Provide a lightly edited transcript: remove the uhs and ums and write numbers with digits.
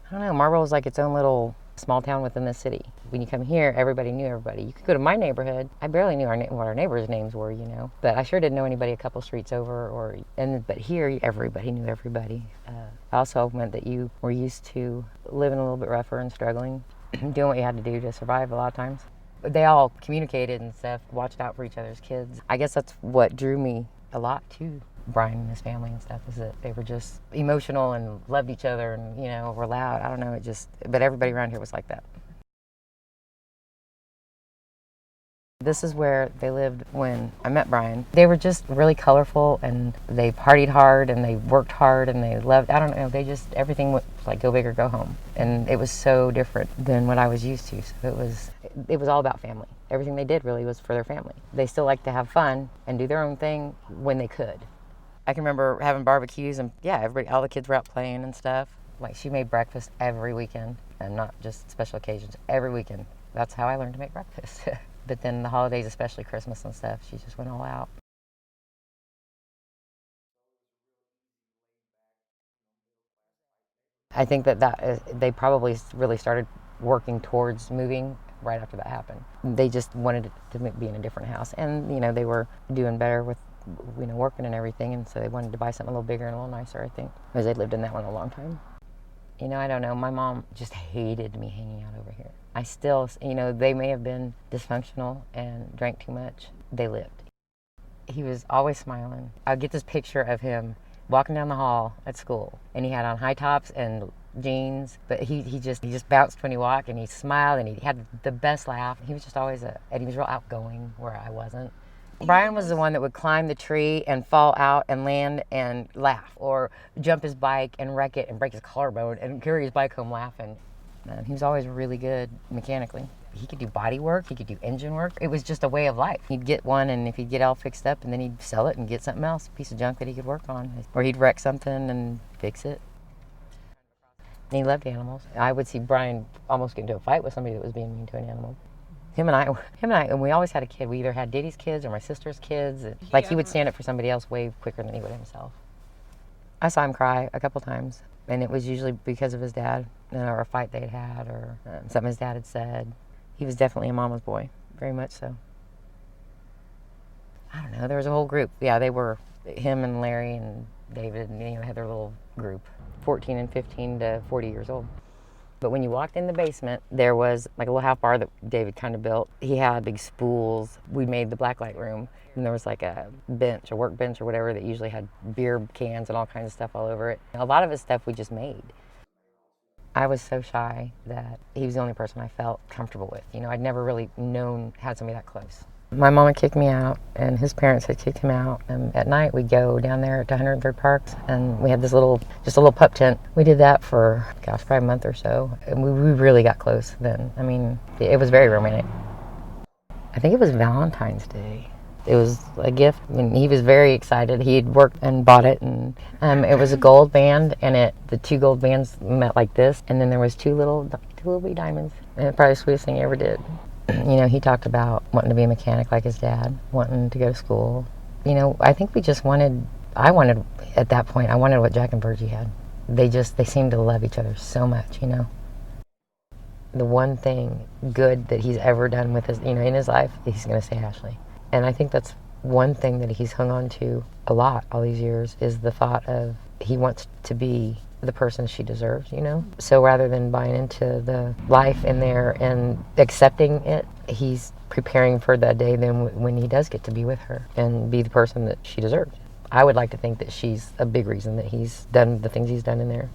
I don't know, Marlborough was like its own little small town within the city. When you come here, everybody knew everybody. You could go to my neighborhood. I barely knew what our neighbors' names were, you know. But I sure didn't know anybody a couple streets over. But here, everybody knew everybody. Also meant that you were used to living a little bit rougher and struggling, doing what you had to do to survive a lot of times. They all communicated and stuff, watched out for each other's kids. I guess that's what drew me a lot to Bryan and his family and stuff, is that they were just emotional and loved each other and, you know, were loud. I don't know, but everybody around here was like that. This is where they lived when I met Bryan. They were just really colorful, and they partied hard, and they worked hard, and they loved, I don't know, everything was like go big or go home. And it was so different than what I was used to. So it was all about family. Everything they did really was for their family. They still liked to have fun and do their own thing when they could. I can remember having barbecues, and yeah, all the kids were out playing and stuff. Like, she made breakfast every weekend, and not just special occasions, every weekend. That's how I learned to make breakfast. But then the holidays, especially Christmas and stuff, she just went all out. I think they probably really started working towards moving right after that happened. They just wanted it to be in a different house, and you know, they were doing better with, you know, working and everything, and so they wanted to buy something a little bigger and a little nicer, I think, because they'd lived in that one a long time. You know, I don't know. My mom just hated me hanging out over here. I still, you know, they may have been dysfunctional and drank too much. They lived. He was always smiling. I get this picture of him walking down the hall at school, and he had on high tops and jeans, but he just bounced when he walked, and he smiled, and he had the best laugh. He was just always and he was real outgoing where I wasn't. Bryan was the one that would climb the tree and fall out and land and laugh, or jump his bike and wreck it and break his collarbone and carry his bike home laughing. He was always really good mechanically. He could do body work, he could do engine work. It was just a way of life. He'd get one, and if he'd get all fixed up, and then he'd sell it and get something else, a piece of junk that he could work on. Or he'd wreck something and fix it. And he loved animals. I would see Bryan almost get into a fight with somebody that was being mean to an animal. Him and I, and we always had a kid. We either had Diddy's kids or my sister's kids. Like, he would stand up for somebody else way quicker than he would himself. I saw him cry a couple times, and it was usually because of his dad, or a fight they'd had, or something his dad had said. He was definitely a mama's boy, very much so. I don't know, there was a whole group. Yeah, they were, him and Larry and David, and, you know, had their little group, 14 and 15 to 40 years old. But when you walked in the basement, there was like a little half bar that David kind of built. He had big spools. We made the blacklight room, and there was like a bench, a work bench or whatever, that usually had beer cans and all kinds of stuff all over it. A lot of his stuff we just made. I was so shy that he was the only person I felt comfortable with. You know, I'd never really had somebody that close. My mom had kicked me out, and his parents had kicked him out. And at night, we'd go down there to 103rd Parks, and we had just a little pup tent. We did that for, probably a month or so. And we really got close then. I mean, it was very romantic. I think it was Valentine's Day. It was a gift, and he was very excited. He'd worked and bought it, and it was a gold band, and the two gold bands met like this, and then there was two little wee diamonds. And it's probably the sweetest thing he ever did. You know, he talked about wanting to be a mechanic like his dad, wanting to go to school. You know, I think at that point, I wanted what Jack and Virgie had. They seemed to love each other so much, you know. The one thing good that he's ever done with in his life, he's going to say Ashley. And I think that's one thing that he's hung on to a lot all these years, is the thought of he wants to be the person she deserves, you know? So rather than buying into the life in there and accepting it, he's preparing for that day then when he does get to be with her and be the person that she deserves. I would like to think that she's a big reason that he's done the things he's done in there.